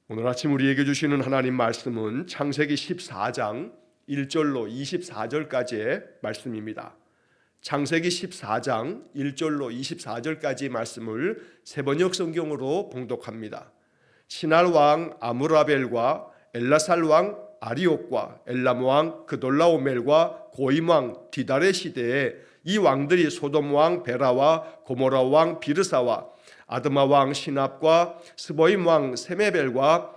오늘 아침 우리에게 주시는 하나님 말씀은 창세기 14장 1절로 24절까지의 말씀입니다. 창세기 14장 1절로 24절까지 말씀을 세번역 성경으로 봉독합니다. 신할 왕 아므라벨과 엘라살 왕 아리옥과 엘람 왕 그돌라오멜과 고임 왕 디달의 시대에 이 왕들이 소돔 왕 베라와 고모라 왕 비르사와 아드마 왕 시납과 스보임 왕 세메벨과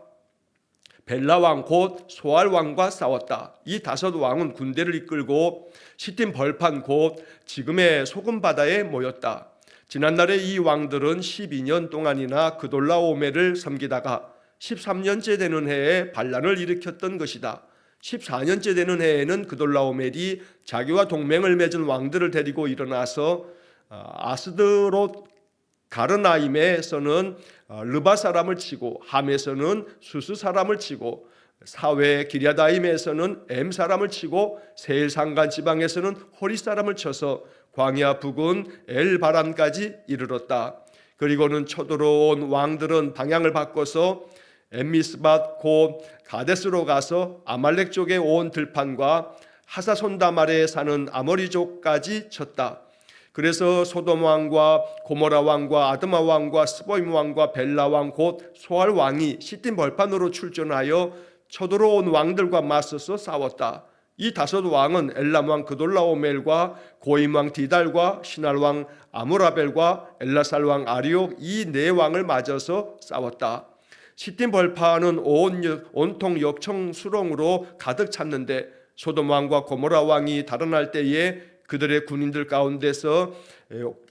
벨라 왕 곧 소알 왕과 싸웠다. 이 다섯 왕은 군대를 이끌고 시팀 벌판 곧 지금의 소금 바다에 모였다. 지난날에 이 왕들은 12년 동안이나 그돌라오멜을 섬기다가 13년째 되는 해에 반란을 일으켰던 것이다. 14년째 되는 해에는 그돌라오멜이 자기와 동맹을 맺은 왕들을 데리고 일어나서 아스드롯 가르나임에서는 르바 사람을 치고 함에서는 수스 사람을 치고 사외 기랴다임에서는 엠 사람을 치고 세일 산간 지방에서는 호리 사람을 쳐서 광야 북은 엘바란까지 이르렀다. 그리고는 쳐들어온 왕들은 방향을 바꿔서 엠미스밭 곧 가데스로 가서 아말렉 쪽에 온 들판과 하사손다말에 사는 아모리족까지 쳤다. 그래서 소돔 왕과 고모라 왕과 아드마 왕과 스보임 왕과 벨라 왕 곧 소알 왕이 시팀 벌판으로 출전하여 쳐들어온 왕들과 맞서서 싸웠다. 이 다섯 왕은 엘람 왕 그돌라오멜과 고임 왕 디달과 신할 왕 아므라벨과 엘라살 왕 아리옥 이 네 왕을 맞아서 싸웠다. 시팀 벌판은 온통 역청 수렁으로 가득 찼는데 소돔 왕과 고모라 왕이 달아날 때에 그들의 군인들 가운데서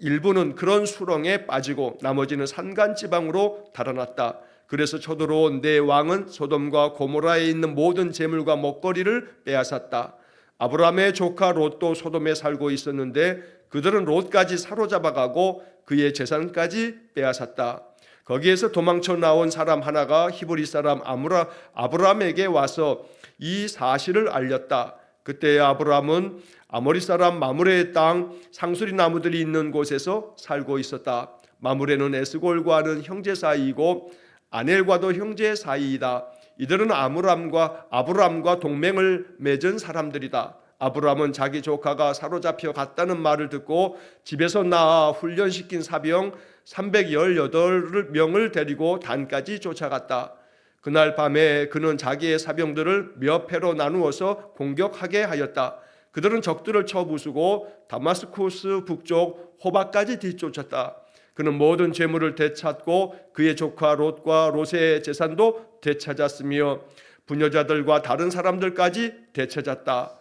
일부는 그런 수렁에 빠지고 나머지는 산간지방으로 달아났다. 그래서 쳐들어온 네 왕은 소돔과 고모라에 있는 모든 재물과 먹거리를 빼앗았다. 아브라함의 조카 롯도 소돔에 살고 있었는데 그들은 롯까지 사로잡아가고 그의 재산까지 빼앗았다. 거기에서 도망쳐 나온 사람 하나가 히브리 사람 아브라함에게 와서 이 사실을 알렸다. 그때 아브라함은 아모리 사람 마므레의 땅 상수리 나무들이 있는 곳에서 살고 있었다. 마므레는 에스골과는 형제 사이이고 아넬과도 형제 사이이다. 이들은 아브람과 동맹을 맺은 사람들이다. 아브람은 자기 조카가 사로잡혀 갔다는 말을 듣고 집에서 나아 훈련시킨 사병 318명을 데리고 단까지 쫓아갔다. 그날 밤에 그는 자기의 사병들을 몇 패로 나누어서 공격하게 하였다. 그들은 적들을 쳐 부수고 다마스쿠스 북쪽 호바까지 뒤쫓았다. 그는 모든 재물을 되찾고 그의 조카 롯과 롯의 재산도 되찾았으며 부녀자들과 다른 사람들까지 되찾았다.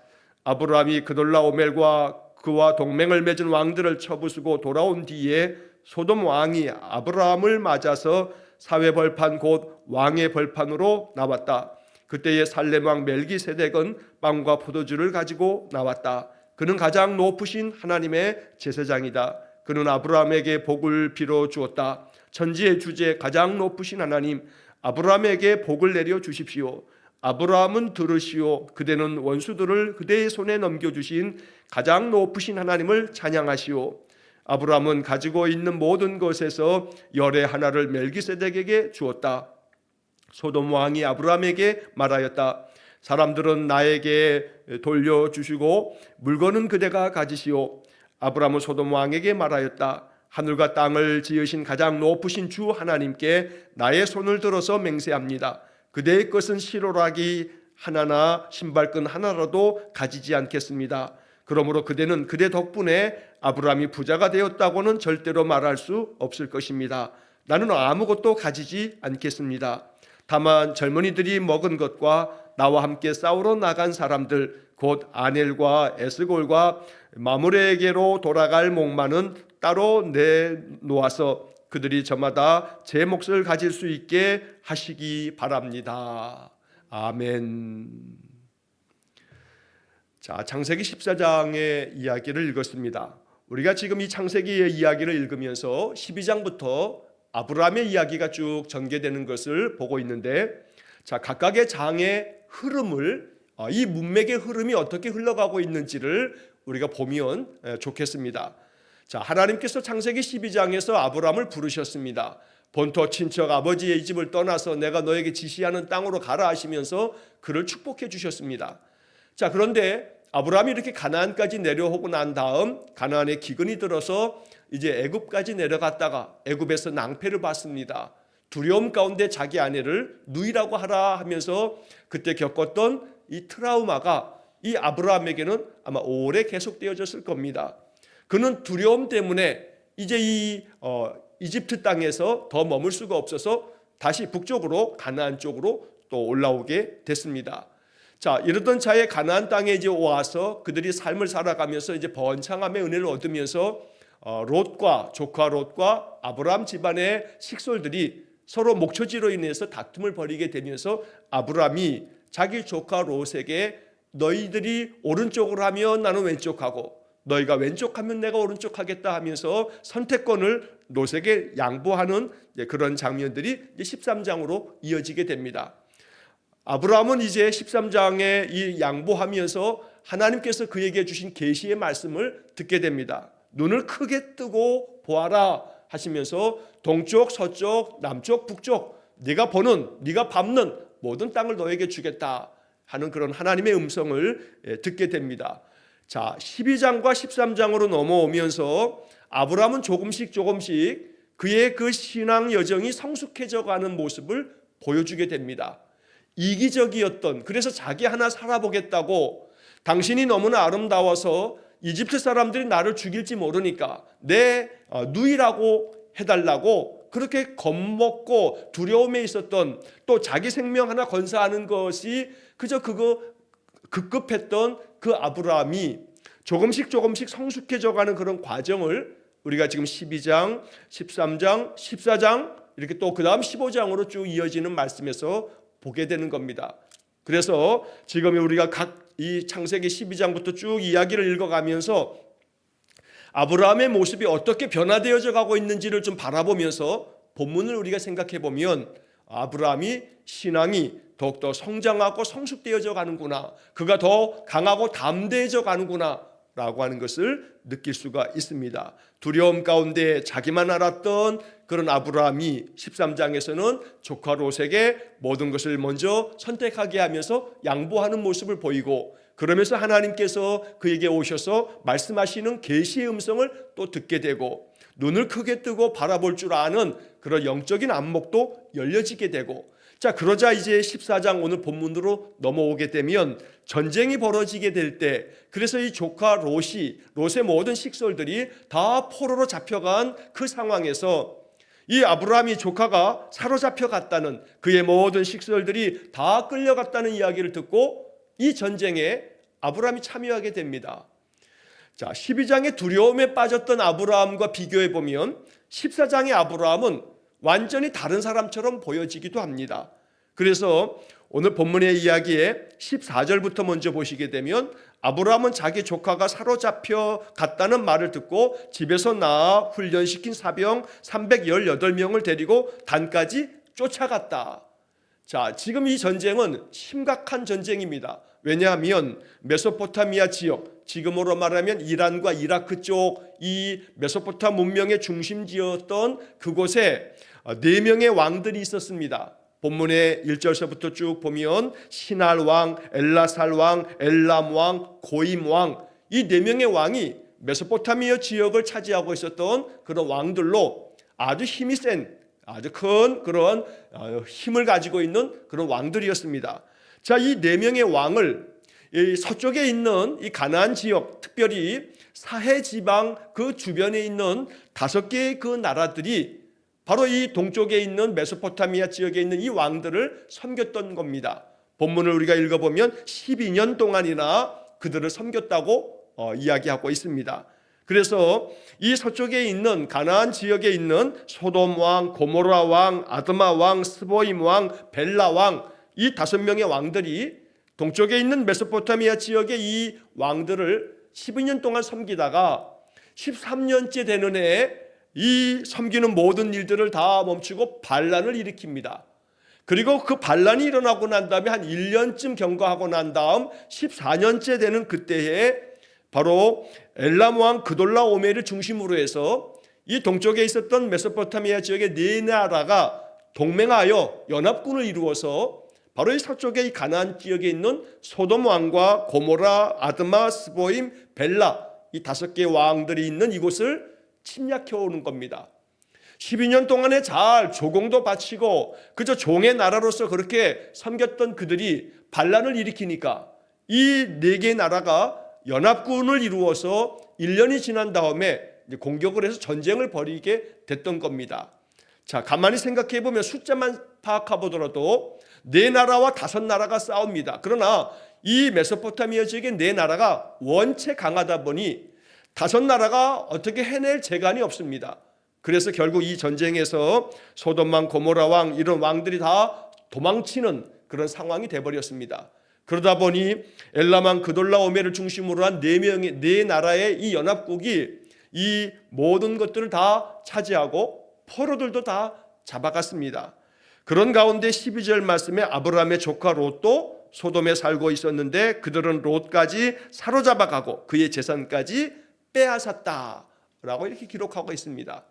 아브라함이 그돌라오멜과 그와 동맹을 맺은 왕들을 쳐부수고 돌아온 뒤에 소돔 왕이 아브라함을 맞아서 사회 벌판 곧 왕의 벌판으로 나왔다. 그때의 살렘 왕 멜기세덱은 빵과 포도주를 가지고 나왔다. 그는 가장 높으신 하나님의 제사장이다. 그는 아브라함에게 복을 빌어 주었다. 천지의 주제 가장 높으신 하나님, 아브라함에게 복을 내려 주십시오. 아브라함은 들으시오. 그대는 원수들을 그대의 손에 넘겨주신 가장 높으신 하나님을 찬양하시오. 아브라함은 가지고 있는 모든 것에서 열의 하나를 멜기세덱에게 주었다. 소돔 왕이 아브라함에게 말하였다. 사람들은 나에게 돌려주시고 물건은 그대가 가지시오. 아브라함은 소돔 왕에게 말하였다. 하늘과 땅을 지으신 가장 높으신 주 하나님께 나의 손을 들어서 맹세합니다. 그대의 것은 시로라기 하나나 신발끈 하나라도 가지지 않겠습니다. 그러므로 그대는 그대 덕분에 아브라함이 부자가 되었다고는 절대로 말할 수 없을 것입니다. 나는 아무것도 가지지 않겠습니다. 다만 젊은이들이 먹은 것과 나와 함께 싸우러 나간 사람들 곧 아넬과 에스골과 마므레에게로 돌아갈 목마는 따로 내놓아서 그들이 저마다 제 몫을 가질 수 있게 하시기 바랍니다. 아멘. 자, 창세기 14장의 이야기를 읽었습니다. 우리가 지금 이 창세기의 이야기를 읽으면서 12장부터 아브라함의 이야기가 쭉 전개되는 것을 보고 있는데, 자, 각각의 장의 흐름을 이 문맥의 흐름이 어떻게 흘러가고 있는지를 우리가 보면 좋겠습니다. 자, 하나님께서 창세기 12장에서 아브라함을 부르셨습니다. 본토 친척 아버지의 집을 떠나서 내가 너에게 지시하는 땅으로 가라 하시면서 그를 축복해 주셨습니다. 자, 그런데 아브라함이 이렇게 가나안까지 내려오고 난 다음 가나안에 기근이 들어서 이제 애굽까지 내려갔다가 애굽에서 낭패를 받습니다. 두려움 가운데 자기 아내를 누이라고 하라 하면서 그때 겪었던 이 트라우마가 이 아브라함에게는 아마 오래 계속되어졌을 겁니다. 그는 두려움 때문에 이제 이 이집트 땅에서 더 머물 수가 없어서 다시 북쪽으로 가나안 쪽으로 또 올라오게 됐습니다. 자, 이러던 차에 가나안 땅에 이제 와서 그들이 삶을 살아가면서 이제 번창함의 은혜를 얻으면서 롯과 조카 롯과 아브라함 집안의 식솔들이 서로 목초지로 인해서 다툼을 벌이게 되면서 아브라함이 자기 조카 롯에게 너희들이 오른쪽으로 하면 나는 왼쪽하고 너희가 왼쪽 하면 내가 오른쪽 하겠다 하면서 선택권을 롯에게 양보하는 그런 장면들이 13장으로 이어지게 됩니다. 아브라함은 이제 13장에 이 양보하면서 하나님께서 그에게 주신 계시의 말씀을 듣게 됩니다. 눈을 크게 뜨고 보아라 하시면서 동쪽, 서쪽, 남쪽, 북쪽 네가 보는, 네가 밟는 모든 땅을 너에게 주겠다 하는 그런 하나님의 음성을 듣게 됩니다. 자, 12장과 13장으로 넘어오면서 아브라함은 조금씩 그의 그 신앙 여정이 성숙해져 가는 모습을 보여주게 됩니다. 이기적이었던, 그래서 자기 하나 살아보겠다고, 당신이 너무나 아름다워서 이집트 사람들이 나를 죽일지 모르니까 내 누이라고 해달라고 그렇게 겁먹고 두려움에 있었던, 또 자기 생명 하나 건사하는 것이 그저 그거 급급했던 그 아브라함이 조금씩 성숙해져 가는 그런 과정을 우리가 지금 12장, 13장, 14장 이렇게 또 그 다음 15장으로 쭉 이어지는 말씀에서 보게 되는 겁니다. 그래서 지금 우리가 각 이 창세기 12장부터 쭉 이야기를 읽어가면서 아브라함의 모습이 어떻게 변화되어져 가고 있는지를 좀 바라보면서 본문을 우리가 생각해 보면 아브라함이 신앙이 더욱더 성장하고 성숙되어져 가는구나, 그가 더 강하고 담대해져 가는구나 라고 하는 것을 느낄 수가 있습니다. 두려움 가운데 자기만 알았던 그런 아브라함이 13장에서는 조카 롯에게 모든 것을 먼저 선택하게 하면서 양보하는 모습을 보이고, 그러면서 하나님께서 그에게 오셔서 말씀하시는 계시의 음성을 또 듣게 되고, 눈을 크게 뜨고 바라볼 줄 아는 그런 영적인 안목도 열려지게 되고, 자, 그러자 이제 14장 오늘 본문으로 넘어오게 되면 전쟁이 벌어지게 될 때, 그래서 이 조카 롯의 모든 식솔들이 다 포로로 잡혀간 그 상황에서 이 아브라함이 조카가 사로잡혀 갔다는, 그의 모든 식솔들이 다 끌려갔다는 이야기를 듣고 이 전쟁에 아브라함이 참여하게 됩니다. 자, 12장의 두려움에 빠졌던 아브라함과 비교해 보면 14장의 아브라함은 완전히 다른 사람처럼 보여지기도 합니다. 그래서 오늘 본문의 이야기에 14절부터 먼저 보시게 되면 아브라함은 자기 조카가 사로잡혀 갔다는 말을 듣고 집에서 나와 훈련시킨 사병 318명을 데리고 단까지 쫓아갔다. 자, 지금 이 전쟁은 심각한 전쟁입니다. 왜냐하면 메소포타미아 지역, 지금으로 말하면 이란과 이라크 쪽 이 메소포타 문명의 중심지였던 그곳에 4명의 왕들이 있었습니다. 본문의 1절서부터 쭉 보면 시날 왕, 엘라살 왕, 엘람 왕, 고임 왕, 이 4명의 왕이 메소포타미아 지역을 차지하고 있었던 그런 왕들로 아주 힘이 센, 아주 큰 그런 힘을 가지고 있는 그런 왕들이었습니다. 자, 이 4명의 왕을 이 서쪽에 있는 이 가나안 지역, 특별히 사해 지방 그 주변에 있는 5개의 그 나라들이 바로 이 동쪽에 있는 메소포타미아 지역에 있는 이 왕들을 섬겼던 겁니다. 본문을 우리가 읽어보면 12년 동안이나 그들을 섬겼다고 이야기하고 있습니다. 그래서 이 서쪽에 있는 가나안 지역에 있는 소돔 왕, 고모라 왕, 아드마 왕, 스보임 왕, 벨라 왕, 이 5명의 왕들이 동쪽에 있는 메소포타미아 지역의 이 왕들을 12년 동안 섬기다가 13년째 되는 해에 이 섬기는 모든 일들을 다 멈추고 반란을 일으킵니다. 그리고 그 반란이 일어나고 난 다음에 한 1년쯤 경과하고 난 다음 14년째 되는 그때에 바로 엘람 왕 그돌라오메를 중심으로 해서 이 동쪽에 있었던 메소포타미아 지역의 네 나라가 동맹하여 연합군을 이루어서 바로 이 서쪽의 이 가나안 지역에 있는 소돔 왕과 고모라, 아드마, 스보임, 벨라 이 5개의 왕들이 있는 이곳을 침략해 오는 겁니다. 12년 동안에 잘 조공도 바치고 그저 종의 나라로서 그렇게 섬겼던 그들이 반란을 일으키니까 이 4개의 나라가 연합군을 이루어서 1년이 지난 다음에 공격을 해서 전쟁을 벌이게 됐던 겁니다. 자, 가만히 생각해 보면 숫자만 파악해 보더라도 4나라와 5나라가 싸웁니다. 그러나 이 메소포타미아 지역의 4나라가 원체 강하다 보니 5나라가 어떻게 해낼 재간이 없습니다. 그래서 결국 이 전쟁에서 소돔 왕, 고모라 왕 이런 왕들이 다 도망치는 그런 상황이 돼버렸습니다. 그러다 보니 엘람 왕 그돌라오메를 중심으로 한 4나라의 이 연합국이 이 모든 것들을 다 차지하고 포로들도 다 잡아갔습니다. 그런 가운데 12절 말씀에 아브라함의 조카 롯도 소돔에 살고 있었는데 그들은 롯까지 사로잡아가고 그의 재산까지 빼앗았다라고 이렇게 기록하고 있습니다.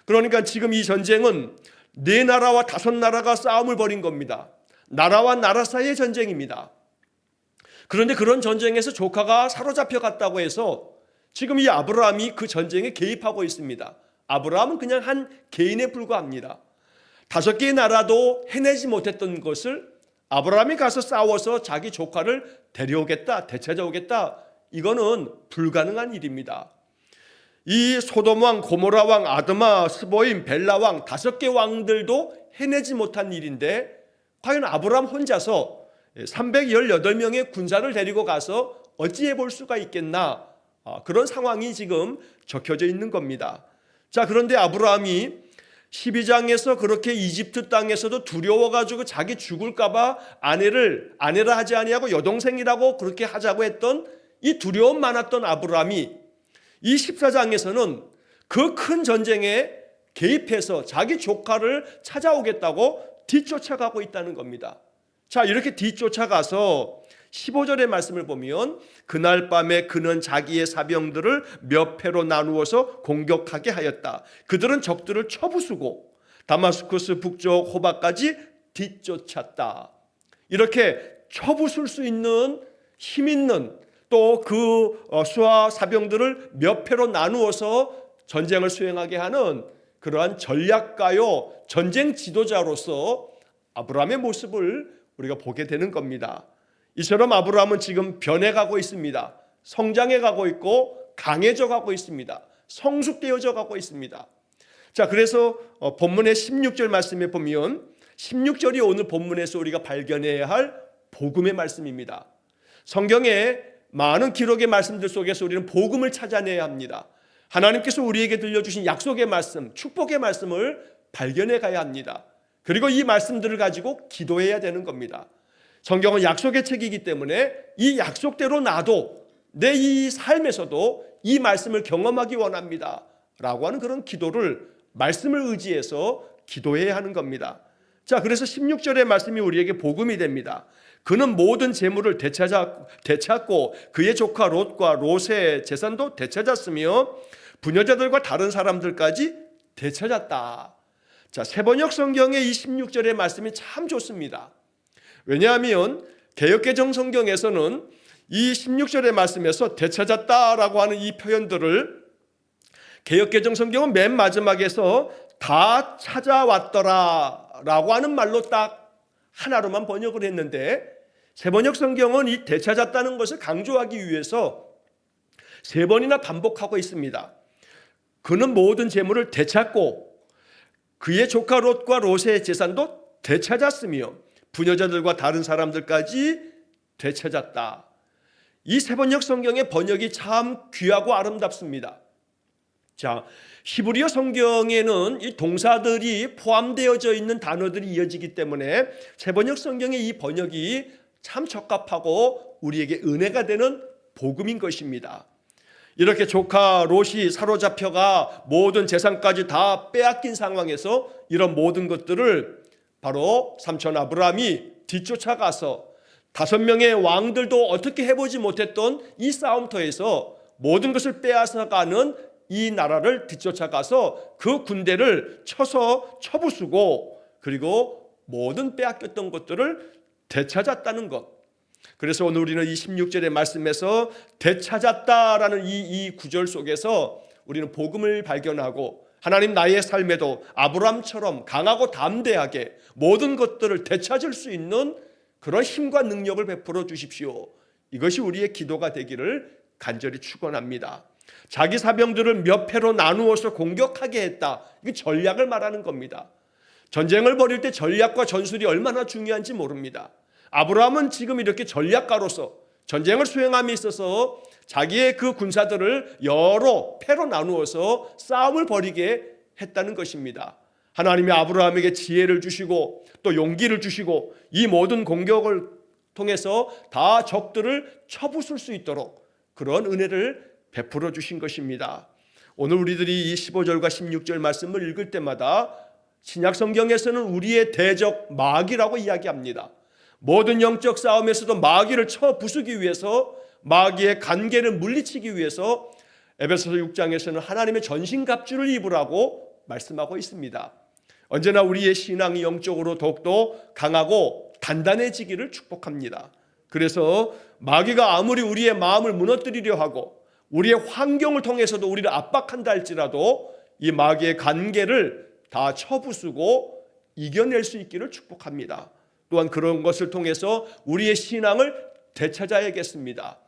그러니까 지금 이 전쟁은 4나라와 5나라가 싸움을 벌인 겁니다. 나라와 나라 사이의 전쟁입니다. 그런데 그런 전쟁에서 조카가 사로잡혀 갔다고 해서 지금 이 아브라함이 그 전쟁에 개입하고 있습니다. 아브라함은 그냥 한 개인에 불과합니다. 5개의 나라도 해내지 못했던 것을 아브라함이 가서 싸워서 자기 조카를 데려오겠다, 되찾아오겠다, 이거는 불가능한 일입니다. 이 소돔 왕, 고모라 왕, 아드마, 스보임, 벨라 왕 5개 왕들도 해내지 못한 일인데 과연 아브라함 혼자서 318명의 군사를 데리고 가서 어찌해 볼 수가 있겠나, 그런 상황이 지금 적혀져 있는 겁니다. 자, 그런데 아브라함이 12장에서 그렇게 이집트 땅에서도 두려워가지고 자기 죽을까봐 아내라 하지 아니하고 여동생이라고 그렇게 하자고 했던 이 두려움 많았던 아브라함이 이 14장에서는 그 큰 전쟁에 개입해서 자기 조카를 찾아오겠다고 뒤쫓아가고 있다는 겁니다. 자, 이렇게 뒤쫓아가서 15절의 말씀을 보면 그날 밤에 그는 자기의 사병들을 몇 패로 나누어서 공격하게 하였다. 그들은 적들을 쳐부수고 다마스쿠스 북쪽 호바까지 뒤쫓았다. 이렇게 쳐부술 수 있는 힘 있는 또 그 수하 사병들을 몇 패로 나누어서 전쟁을 수행하게 하는 그러한 전략가요 전쟁 지도자로서 아브라함의 모습을 우리가 보게 되는 겁니다. 이처럼 아브라함은 지금 변해가고 있습니다. 성장해가고 있고 강해져 가고 있습니다. 성숙되어져 가고 있습니다. 자, 그래서 본문의 16절 말씀에 보면 16절이 오늘 본문에서 우리가 발견해야 할 복음의 말씀입니다. 성경의 많은 기록의 말씀들 속에서 우리는 복음을 찾아내야 합니다. 하나님께서 우리에게 들려주신 약속의 말씀, 축복의 말씀을 발견해 가야 합니다. 그리고 이 말씀들을 가지고 기도해야 되는 겁니다. 성경은 약속의 책이기 때문에 이 약속대로 나도 내 이 삶에서도 이 말씀을 경험하기 원합니다 라고 하는 그런 기도를 말씀을 의지해서 기도해야 하는 겁니다. 자, 그래서 16절의 말씀이 우리에게 복음이 됩니다. 그는 모든 재물을 되찾고 그의 조카 롯과 롯의 재산도 되찾았으며 부녀자들과 다른 사람들까지 되찾았다. 자, 세번역 성경의 이 16절의 말씀이 참 좋습니다. 왜냐하면 개역개정 성경에서는 이 16절의 말씀에서 되찾았다라고 하는 이 표현들을 개역개정 성경은 맨 마지막에서 다 찾아왔더라 라고 하는 말로 딱 하나로만 번역을 했는데 세번역 성경은 이 되찾았다는 것을 강조하기 위해서 3번이나 반복하고 있습니다. 그는 모든 재물을 되찾고 그의 조카 롯과 롯의 재산도 되찾았으며 부녀자들과 다른 사람들까지 되찾았다. 이 세번역 성경의 번역이 참 귀하고 아름답습니다. 자, 히브리어 성경에는 이 동사들이 포함되어져 있는 단어들이 이어지기 때문에 세번역 성경의 이 번역이 참 적합하고 우리에게 은혜가 되는 복음인 것입니다. 이렇게 조카 롯이 사로잡혀가 모든 재산까지 다 빼앗긴 상황에서 이런 모든 것들을 바로 삼촌 아브라함이 뒤쫓아가서 5명의 왕들도 어떻게 해보지 못했던 이 싸움터에서 모든 것을 빼앗아가는 이 나라를 뒤쫓아가서 그 군대를 쳐서 쳐부수고 그리고 모든 빼앗겼던 것들을 되찾았다는 것. 그래서 오늘 우리는 이 16절의 말씀에서 되찾았다라는 이 구절 속에서 우리는 복음을 발견하고 하나님 나의 삶에도 아브라함처럼 강하고 담대하게 모든 것들을 되찾을 수 있는 그런 힘과 능력을 베풀어 주십시오. 이것이 우리의 기도가 되기를 간절히 축원합니다. 자기 사병들을 몇 패로 나누어서 공격하게 했다. 이게 전략을 말하는 겁니다. 전쟁을 벌일 때 전략과 전술이 얼마나 중요한지 모릅니다. 아브라함은 지금 이렇게 전략가로서 전쟁을 수행함에 있어서 자기의 그 군사들을 여러 패로 나누어서 싸움을 벌이게 했다는 것입니다. 하나님이 아브라함에게 지혜를 주시고 또 용기를 주시고 이 모든 공격을 통해서 다 적들을 쳐부술 수 있도록 그런 은혜를 베풀어 주신 것입니다. 오늘 우리들이 이 15절과 16절 말씀을 읽을 때마다 신약 성경에서는 우리의 대적 마귀라고 이야기합니다. 모든 영적 싸움에서도 마귀를 쳐 부수기 위해서 마귀의 간계를 물리치기 위해서 에베소서 6장에서는 하나님의 전신갑주를 입으라고 말씀하고 있습니다. 언제나 우리의 신앙이 영적으로 더욱더 강하고 단단해지기를 축복합니다. 그래서 마귀가 아무리 우리의 마음을 무너뜨리려 하고 우리의 환경을 통해서도 우리를 압박한다 할지라도 이 마귀의 간계를 다 쳐부수고 이겨낼 수 있기를 축복합니다. 또한 그런 것을 통해서 우리의 신앙을 되찾아야겠습니다.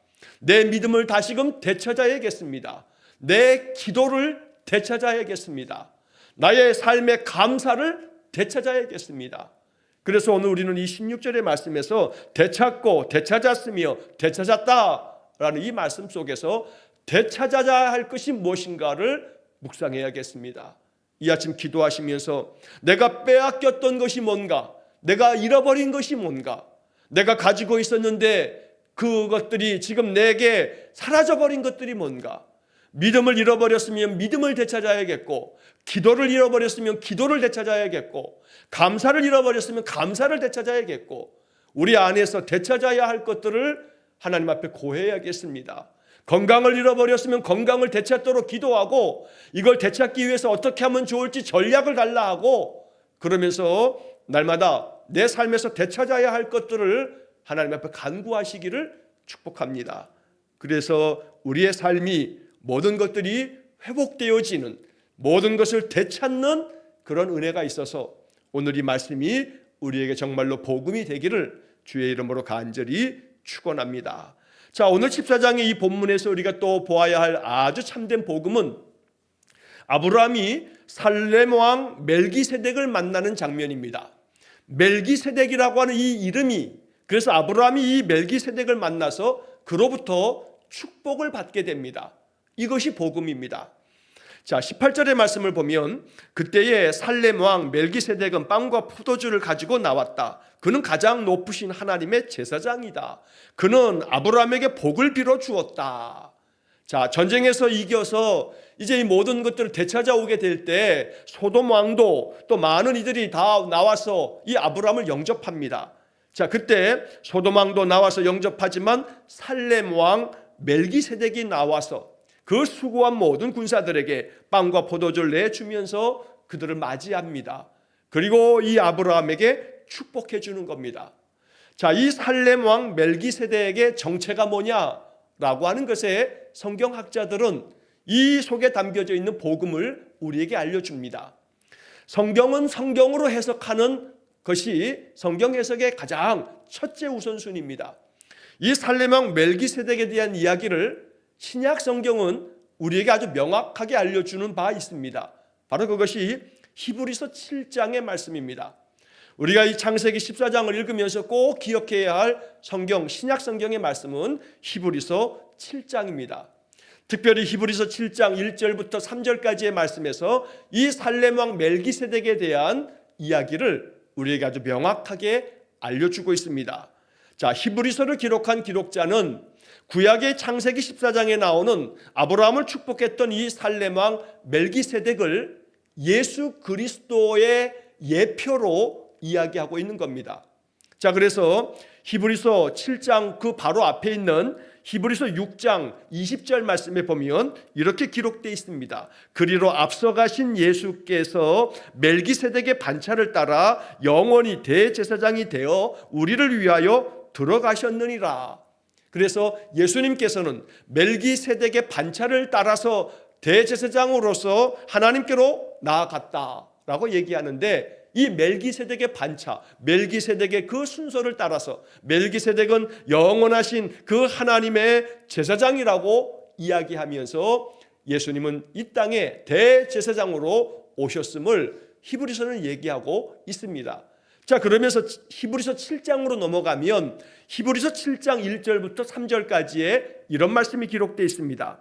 내 믿음을 다시금 되찾아야겠습니다. 내 기도를 되찾아야겠습니다. 나의 삶의 감사를 되찾아야겠습니다. 그래서 오늘 우리는 이 16절의 말씀에서 되찾고 되찾았으며 되찾았다라는 이 말씀 속에서 되찾아야 할 것이 무엇인가를 묵상해야겠습니다. 이 아침 기도하시면서 내가 빼앗겼던 것이 뭔가, 내가 잃어버린 것이 뭔가, 내가 가지고 있었는데 그것들이 지금 내게 사라져버린 것들이 뭔가, 믿음을 잃어버렸으면 믿음을 되찾아야겠고, 기도를 잃어버렸으면 기도를 되찾아야겠고, 감사를 잃어버렸으면 감사를 되찾아야겠고, 우리 안에서 되찾아야 할 것들을 하나님 앞에 고해야겠습니다. 건강을 잃어버렸으면 건강을 되찾도록 기도하고 이걸 되찾기 위해서 어떻게 하면 좋을지 전략을 달라 하고 그러면서 날마다 내 삶에서 되찾아야 할 것들을 하나님 앞에 간구하시기를 축복합니다. 그래서 우리의 삶이 모든 것들이 회복되어지는 모든 것을 되찾는 그런 은혜가 있어서 오늘 이 말씀이 우리에게 정말로 복음이 되기를 주의 이름으로 간절히 축원합니다. 자, 오늘 14장의 이 본문에서 우리가 또 보아야 할 아주 참된 복음은 아브라함이 살렘 왕 멜기세덱을 만나는 장면입니다. 멜기세덱이라고 하는 이 이름이, 그래서 아브라함이 이 멜기세덱을 만나서 그로부터 축복을 받게 됩니다. 이것이 복음입니다. 자, 18절의 말씀을 보면 그때에 살렘 왕 멜기세덱은 빵과 포도주를 가지고 나왔다. 그는 가장 높으신 하나님의 제사장이다. 그는 아브라함에게 복을 빌어 주었다. 자, 전쟁에서 이겨서 이제 이 모든 것들을 되찾아오게 될 때 소돔 왕도 또 많은 이들이 다 나와서 이 아브라함을 영접합니다. 자, 그때 소돔 왕도 나와서 영접하지만 살렘 왕 멜기세덱이 나와서 그 수고한 모든 군사들에게 빵과 포도주를 내주면서 그들을 맞이합니다. 그리고 이 아브라함에게 축복해 주는 겁니다. 자, 이 살렘 왕 멜기세덱의 정체가 뭐냐라고 하는 것에 성경학자들은 이 속에 담겨져 있는 복음을 우리에게 알려줍니다. 성경은 성경으로 해석하는 것이 성경 해석의 가장 첫째 우선순위입니다. 이 살렘 왕 멜기세덱에 대한 이야기를 신약 성경은 우리에게 아주 명확하게 알려주는 바 있습니다. 바로 그것이 히브리서 7장의 말씀입니다. 우리가 이 창세기 14장을 읽으면서 꼭 기억해야 할 성경, 신약 성경의 말씀은 히브리서 7장입니다. 특별히 히브리서 7장 1절부터 3절까지의 말씀에서 이 살렘 왕 멜기세덱에 대한 이야기를 우리에게 아주 명확하게 알려주고 있습니다. 자, 히브리서를 기록한 기록자는 구약의 창세기 14장에 나오는 아브라함을 축복했던 이 살렘 왕 멜기세덱을 예수 그리스도의 예표로 이야기하고 있는 겁니다. 자, 그래서 히브리서 7장 그 바로 앞에 있는 히브리서 6장 20절 말씀에 보면 이렇게 기록되어 있습니다. 그리로 앞서가신 예수께서 멜기세덱의 반차를 따라 영원히 대제사장이 되어 우리를 위하여 들어가셨느니라. 그래서 예수님께서는 멜기세덱의 반차를 따라서 대제사장으로서 하나님께로 나아갔다라고 얘기하는데, 이 멜기세덱의 반차, 멜기세덱의 그 순서를 따라서 멜기세덱은 영원하신 그 하나님의 제사장이라고 이야기하면서 예수님은 이 땅에 대제사장으로 오셨음을 히브리서는 얘기하고 있습니다. 자, 그러면서 히브리서 7장으로 넘어가면 히브리서 7장 1절부터 3절까지에 이런 말씀이 기록되어 있습니다.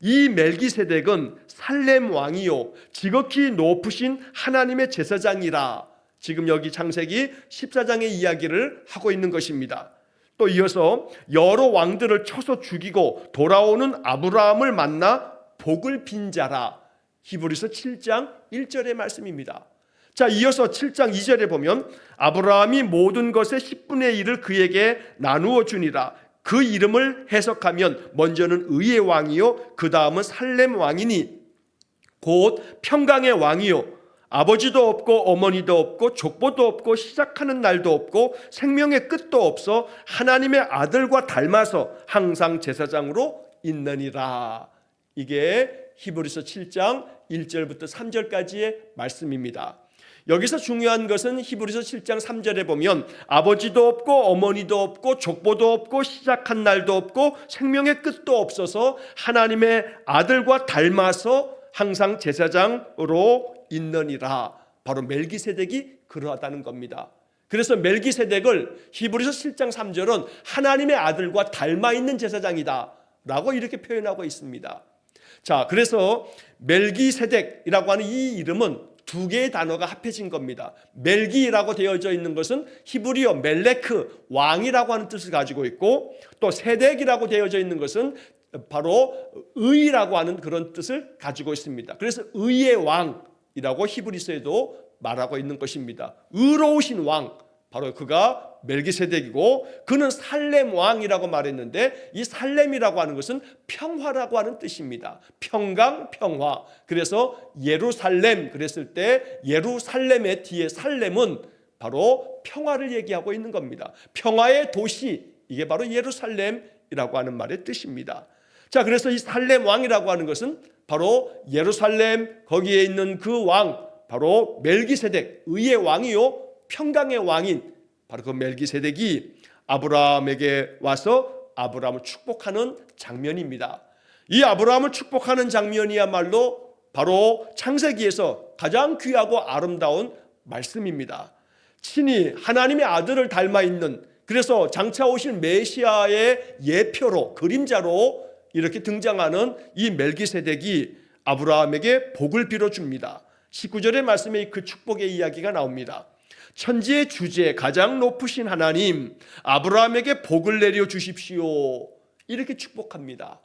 이 멜기세덱은 살렘 왕이요 지극히 높으신 하나님의 제사장이라. 지금 여기 창세기 14장의 이야기를 하고 있는 것입니다. 또 이어서 여러 왕들을 쳐서 죽이고 돌아오는 아브라함을 만나 복을 빈 자라. 히브리서 7장 1절의 말씀입니다. 자, 이어서 7장 2절에 보면 아브라함이 모든 것의 10분의 1을 그에게 나누어 주니라. 그 이름을 해석하면 먼저는 의의 왕이요 그 다음은 살렘 왕이니 곧 평강의 왕이요 아버지도 없고 어머니도 없고 족보도 없고 시작하는 날도 없고 생명의 끝도 없어 하나님의 아들과 닮아서 항상 제사장으로 있느니라. 이게 히브리서 7장 1절부터 3절까지의 말씀입니다. 여기서 중요한 것은 히브리서 7장 3절에 보면 아버지도 없고 어머니도 없고 족보도 없고 시작한 날도 없고 생명의 끝도 없어서 하나님의 아들과 닮아서 항상 제사장으로 있느니라. 바로 멜기세덱이 그러하다는 겁니다. 그래서 멜기세덱을 히브리서 7장 3절은 하나님의 아들과 닮아 있는 제사장이다 라고 이렇게 표현하고 있습니다. 자, 그래서 멜기세덱이라고 하는 이 이름은 두 개의 단어가 합해진 겁니다. 멜기라고 되어져 있는 것은 히브리어 멜레크, 왕이라고 하는 뜻을 가지고 있고, 또 세덱이라고 되어져 있는 것은 바로 의라고 하는 그런 뜻을 가지고 있습니다. 그래서 의의 왕이라고 히브리서에도 말하고 있는 것입니다. 의로우신 왕, 바로 그가 멜기세덱이고, 그는 살렘 왕이라고 말했는데 이 살렘이라고 하는 것은 평화라고 하는 뜻입니다. 평강, 평화. 그래서 예루살렘 그랬을 때 예루살렘의 뒤에 살렘은 바로 평화를 얘기하고 있는 겁니다. 평화의 도시, 이게 바로 예루살렘이라고 하는 말의 뜻입니다. 자, 그래서 이 살렘 왕이라고 하는 것은 바로 예루살렘 거기에 있는 그 왕, 바로 멜기세덱, 의의 왕이요 평강의 왕인 바로 그 멜기세덱이 아브라함에게 와서 아브라함을 축복하는 장면입니다. 이 아브라함을 축복하는 장면이야말로 바로 창세기에서 가장 귀하고 아름다운 말씀입니다. 친히 하나님의 아들을 닮아 있는, 그래서 장차 오실 메시아의 예표로, 그림자로 이렇게 등장하는 이 멜기세덱이 아브라함에게 복을 빌어줍니다. 19절의 말씀에 그 축복의 이야기가 나옵니다. 천지의 주제 가장 높으신 하나님 아브라함에게 복을 내려 주십시오. 이렇게 축복합니다.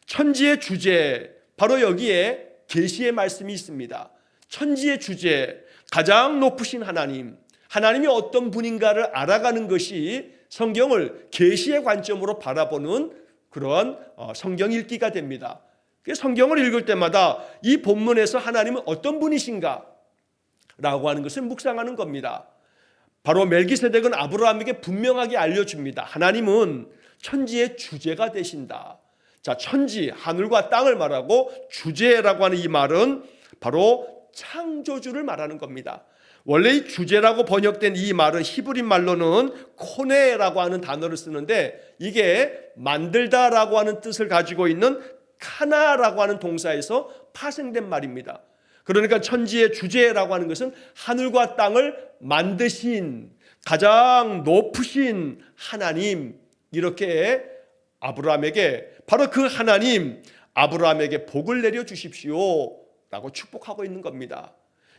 천지의 주제, 바로 여기에 계시의 말씀이 있습니다. 천지의 주제 가장 높으신 하나님, 하나님이 어떤 분인가를 알아가는 것이 성경을 계시의 관점으로 바라보는 그런 성경 읽기가 됩니다. 성경을 읽을 때마다 이 본문에서 하나님은 어떤 분이신가 라고 하는 것을 묵상하는 겁니다. 바로 멜기세덱은 아브라함에게 분명하게 알려줍니다. 하나님은 천지의 주제가 되신다. 자, 천지, 하늘과 땅을 말하고 주제라고 하는 이 말은 바로 창조주를 말하는 겁니다. 원래 이 주제라고 번역된 이 말은 히브리 말로는 코네라고 하는 단어를 쓰는데, 이게 만들다라고 하는 뜻을 가지고 있는 카나라고 하는 동사에서 파생된 말입니다. 그러니까 천지의 주제라고 하는 것은 하늘과 땅을 만드신 가장 높으신 하나님, 이렇게 아브라함에게, 바로 그 하나님 아브라함에게 복을 내려 주십시오 라고 축복하고 있는 겁니다.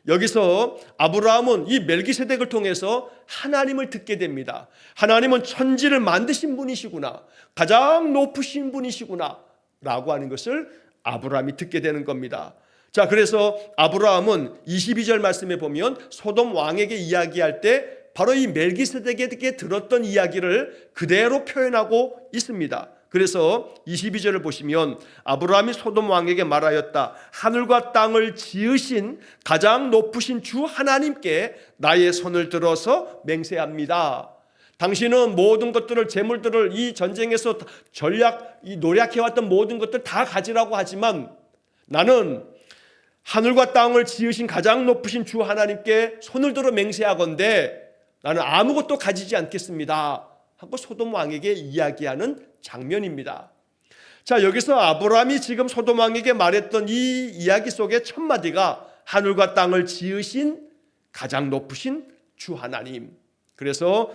여기서 아브라함은 이 멜기세덱을 통해서 하나님을 듣게 됩니다. 하나님은 천지를 만드신 분이시구나, 가장 높으신 분이시구나 라고 하는 것을 아브라함이 듣게 되는 겁니다. 자, 그래서 아브라함은 22절 말씀에 보면 소돔 왕에게 이야기할 때 바로 이 멜기세덱에게 들었던 이야기를 그대로 표현하고 있습니다. 그래서 22절을 보시면 아브라함이 소돔 왕에게 말하였다. 하늘과 땅을 지으신 가장 높으신 주 하나님께 나의 손을 들어서 맹세합니다. 당신은 모든 것들을, 재물들을 이 전쟁에서 노력해왔던 모든 것들 다 가지라고 하지만 나는 하늘과 땅을 지으신 가장 높으신 주 하나님께 손을 들어 맹세하건대 나는 아무것도 가지지 않겠습니다 하고 소돔 왕에게 이야기하는 장면입니다. 자, 여기서 아브라함이 지금 소돔 왕에게 말했던 이 이야기 속의 첫 마디가 하늘과 땅을 지으신 가장 높으신 주 하나님. 그래서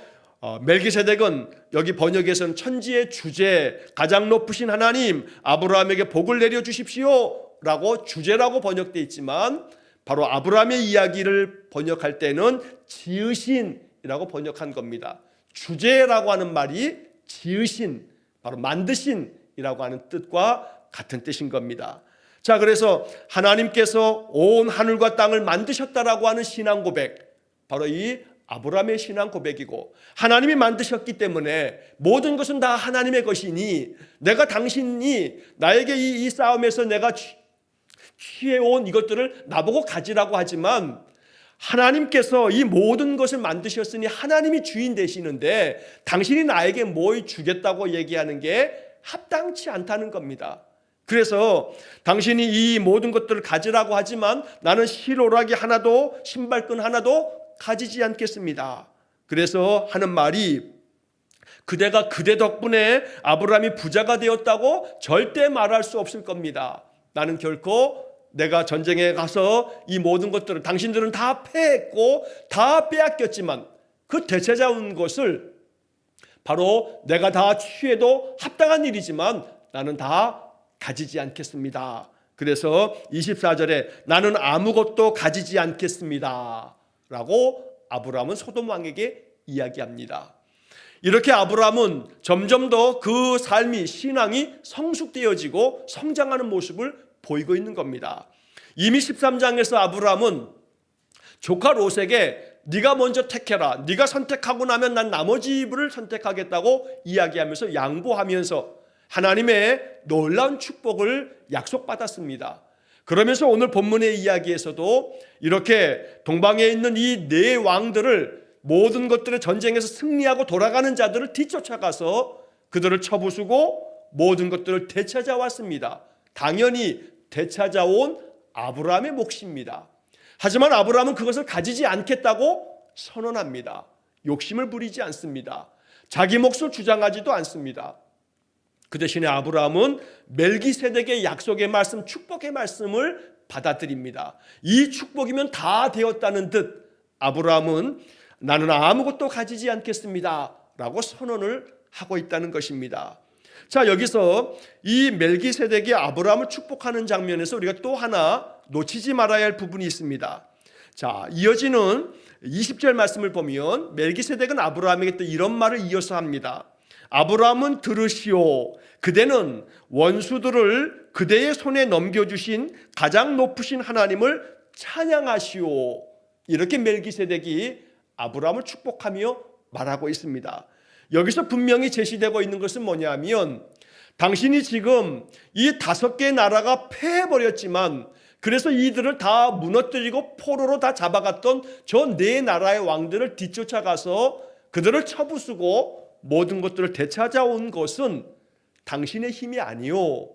멜기세덱은 여기 번역에서는 천지의 주제, 가장 높으신 하나님, 아브라함에게 복을 내려주십시오 라고 주제라고 번역되어 있지만 바로 아브라함의 이야기를 번역할 때는 지으신이라고 번역한 겁니다. 주제라고 하는 말이 지으신, 바로 만드신이라고 하는 뜻과 같은 뜻인 겁니다. 자, 그래서 하나님께서 온 하늘과 땅을 만드셨다라고 하는 신앙 고백, 바로 이 아브라함의 신앙 고백이고, 하나님이 만드셨기 때문에 모든 것은 다 하나님의 것이니 내가 당신이 나에게 이 싸움에서 내가 취해온 이것들을 나보고 가지라고 하지만 하나님께서 이 모든 것을 만드셨으니 하나님이 주인 되시는데 당신이 나에게 뭘 주겠다고 얘기하는 게 합당치 않다는 겁니다. 그래서 당신이 이 모든 것들을 가지라고 하지만 나는 실오라기 하나도 신발끈 하나도 가지지 않겠습니다. 그래서 하는 말이 그대가 그대 덕분에 아브라함이 부자가 되었다고 절대 말할 수 없을 겁니다. 나는 결코 내가 전쟁에 가서 이 모든 것들을 당신들은 다 패했고 다 빼앗겼지만 그 되찾아온 것을 바로 내가 다 취해도 합당한 일이지만 나는 다 가지지 않겠습니다. 그래서 24절에 나는 아무것도 가지지 않겠습니다 라고 아브라함은 소돔 왕에게 이야기합니다. 이렇게 아브라함은 점점 더 그 삶이, 신앙이 성숙되어지고 성장하는 모습을 보이고 있는 겁니다. 이미 13장에서 아브라함은 조카 롯에게 네가 먼저 택해라, 네가 선택하고 나면 난 나머지를 선택하겠다고 이야기하면서 양보하면서 하나님의 놀라운 축복을 약속받았습니다. 그러면서 오늘 본문의 이야기에서도 이렇게 동방에 있는 이 네 왕들을, 모든 것들의 전쟁에서 승리하고 돌아가는 자들을 뒤쫓아가서 그들을 쳐부수고 모든 것들을 되찾아왔습니다. 당연히 되찾아온 아브라함의 몫입니다. 하지만 아브라함은 그것을 가지지 않겠다고 선언합니다. 욕심을 부리지 않습니다. 자기 몫을 주장하지도 않습니다. 그 대신에 아브라함은 멜기세덱의 약속의 말씀, 축복의 말씀을 받아들입니다. 이 축복이면 다 되었다는 듯 아브라함은 나는 아무것도 가지지 않겠습니다 라고 선언을 하고 있다는 것입니다. 자, 여기서 이 멜기세덱이 아브라함을 축복하는 장면에서 우리가 또 하나 놓치지 말아야 할 부분이 있습니다. 자, 이어지는 20절 말씀을 보면 멜기세덱은 아브라함에게 또 이런 말을 이어서 합니다. 아브라함은 들으시오. 그대는 원수들을 그대의 손에 넘겨주신 가장 높으신 하나님을 찬양하시오. 이렇게 멜기세덱이 아브라함을 축복하며 말하고 있습니다. 여기서 분명히 제시되고 있는 것은 뭐냐면 당신이 지금 이 5개의 나라가 패해버렸지만 그래서 이들을 다 무너뜨리고 포로로 다 잡아갔던 저 4나라의 왕들을 뒤쫓아가서 그들을 쳐부수고 모든 것들을 되찾아온 것은 당신의 힘이 아니요,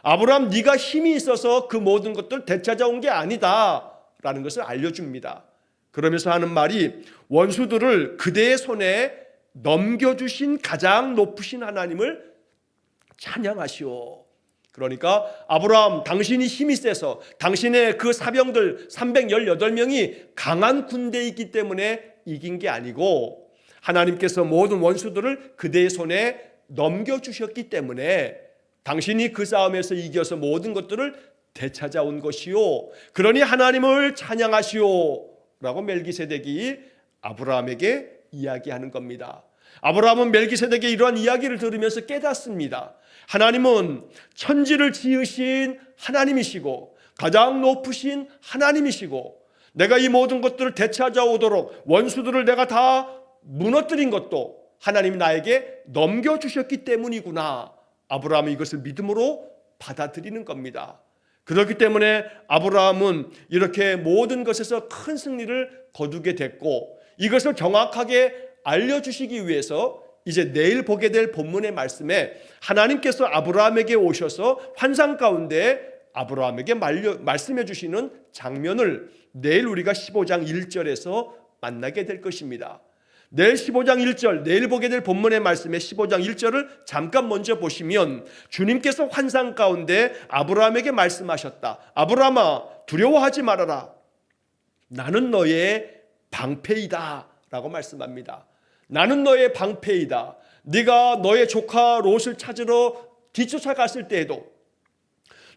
아브라함 네가 힘이 있어서 그 모든 것들을 되찾아온 게 아니다 라는 것을 알려줍니다. 그러면서 하는 말이 원수들을 그대의 손에 넘겨주신 가장 높으신 하나님을 찬양하시오. 그러니까 아브라함, 당신이 힘이 세서 당신의 그 사병들 318명이 강한 군대이기 때문에 이긴 게 아니고 하나님께서 모든 원수들을 그대의 손에 넘겨주셨기 때문에 당신이 그 싸움에서 이겨서 모든 것들을 되찾아온 것이요, 그러니 하나님을 찬양하시오 라고 멜기세덱이 아브라함에게 이야기하는 겁니다. 아브라함은 멜기세덱의 이러한 이야기를 들으면서 깨닫습니다. 하나님은 천지를 지으신 하나님이시고 가장 높으신 하나님이시고 내가 이 모든 것들을 되찾아오도록 원수들을 내가 다 무너뜨린 것도 하나님이 나에게 넘겨주셨기 때문이구나 아브라함은 이것을 믿음으로 받아들이는 겁니다. 그렇기 때문에 아브라함은 이렇게 모든 것에서 큰 승리를 거두게 됐고, 이것을 정확하게 알려주시기 위해서 이제 내일 보게 될 본문의 말씀에 하나님께서 아브라함에게 오셔서 환상 가운데 아브라함에게 말씀해 주시는 장면을 내일 우리가 15장 1절에서 만나게 될 것입니다. 내일 15장 1절, 내일 보게 될 본문의 말씀의 15장 1절을 잠깐 먼저 보시면 주님께서 환상 가운데 아브라함에게 말씀하셨다. 아브라함아, 두려워하지 말아라. 나는 너의 방패이다 라고 말씀합니다. 나는 너의 방패이다. 네가 너의 조카 롯을 찾으러 뒤쫓아갔을 때에도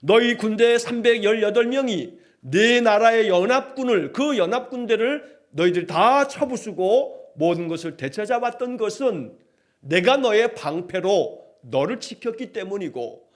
너희 군대 318명이 네 나라의 연합군을, 그 연합군대를 너희들이 다 쳐부수고 모든 것을 되찾아왔던 것은 내가 너의 방패로 너를 지켰기 때문이고,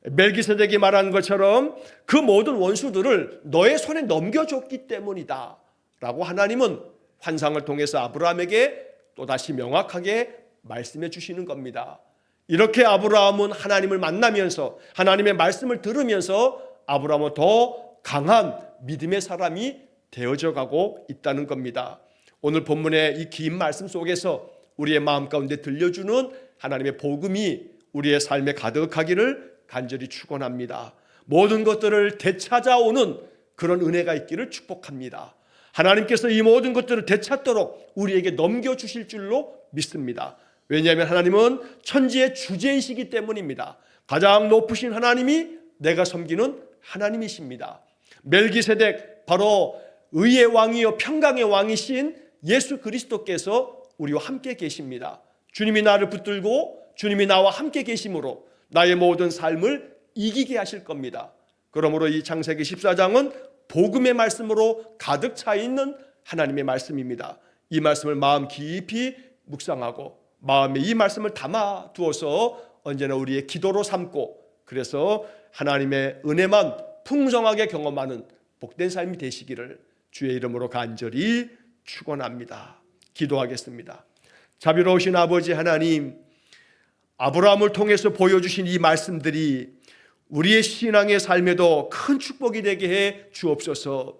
멜기세덱이 말한 것처럼 그 모든 원수들을 너의 손에 넘겨줬기 때문이다 라고 하나님은 환상을 통해서 아브라함에게 또다시 명확하게 말씀해 주시는 겁니다. 이렇게 아브라함은 하나님을 만나면서 하나님의 말씀을 들으면서 아브라함은 더 강한 믿음의 사람이 되어져 가고 있다는 겁니다. 오늘 본문의 이 긴 말씀 속에서 우리의 마음 가운데 들려주는 하나님의 복음이 우리의 삶에 가득하기를 간절히 축원합니다. 모든 것들을 되찾아오는 그런 은혜가 있기를 축복합니다. 하나님께서 이 모든 것들을 되찾도록 우리에게 넘겨주실 줄로 믿습니다. 왜냐하면 하나님은 천지의 주제이시기 때문입니다. 가장 높으신 하나님이 내가 섬기는 하나님이십니다. 멜기세덱, 바로 의의 왕이요 평강의 왕이신 예수 그리스도께서 우리와 함께 계십니다. 주님이 나를 붙들고 주님이 나와 함께 계심으로 나의 모든 삶을 이기게 하실 겁니다. 그러므로 이 창세기 14장은 복음의 말씀으로 가득 차 있는 하나님의 말씀입니다. 이 말씀을 마음 깊이 묵상하고 마음에 이 말씀을 담아 두어서 언제나 우리의 기도로 삼고, 그래서 하나님의 은혜만 풍성하게 경험하는 복된 삶이 되시기를 주의 이름으로 간절히 축원합니다. 기도하겠습니다. 자비로우신 아버지 하나님, 아브라함을 통해서 보여주신 이 말씀들이 우리의 신앙의 삶에도 큰 축복이 되게 해 주옵소서.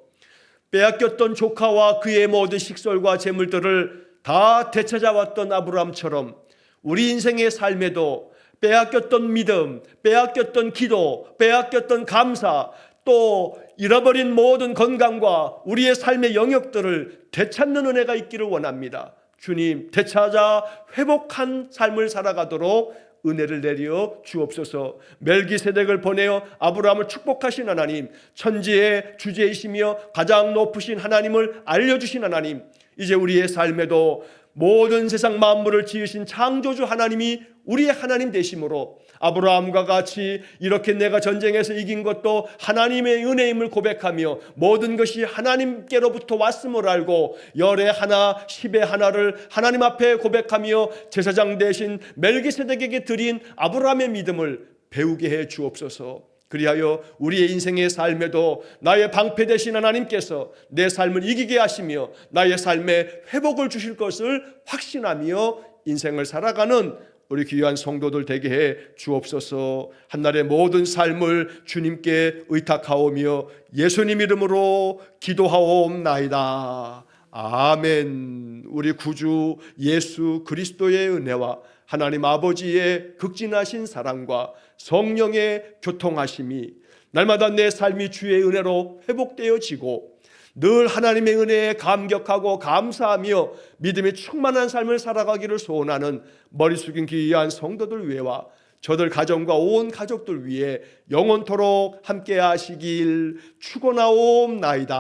빼앗겼던 조카와 그의 모든 식솔과 재물들을 다 되찾아왔던 아브라함처럼 우리 인생의 삶에도 빼앗겼던 믿음, 빼앗겼던 기도, 빼앗겼던 감사, 또 잃어버린 모든 건강과 우리의 삶의 영역들을 되찾는 은혜가 있기를 원합니다. 주님, 되찾아 회복한 삶을 살아가도록 은혜를 내려 주옵소서. 멜기세덱을 보내어 아브라함을 축복하신 하나님, 천지의 주제이시며 가장 높으신 하나님을 알려주신 하나님, 이제 우리의 삶에도 모든 세상 만물을 지으신 창조주 하나님이 우리의 하나님 되심으로 아브라함과 같이 이렇게 내가 전쟁에서 이긴 것도 하나님의 은혜임을 고백하며 모든 것이 하나님께로부터 왔음을 알고 열의 하나, 십의 하나를 하나님 앞에 고백하며 제사장 대신 멜기세덱에게 드린 아브라함의 믿음을 배우게 해 주옵소서. 그리하여 우리의 인생의 삶에도 나의 방패 되신 하나님께서 내 삶을 이기게 하시며 나의 삶에 회복을 주실 것을 확신하며 인생을 살아가는 우리 귀한 성도들 되게 해 주옵소서. 한날의 모든 삶을 주님께 의탁하오며 예수님 이름으로 기도하옵나이다. 아멘. 우리 구주 예수 그리스도의 은혜와 하나님 아버지의 극진하신 사랑과 성령의 교통하심이 날마다 내 삶이 주의 은혜로 회복되어지고 늘 하나님의 은혜에 감격하고 감사하며 믿음이 충만한 삶을 살아가기를 소원하는 머리 숙인 귀한 성도들 위해와 저들 가정과 온 가족들 위해 영원토록 함께 하시길 축원하옵나이다.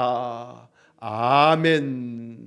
아멘.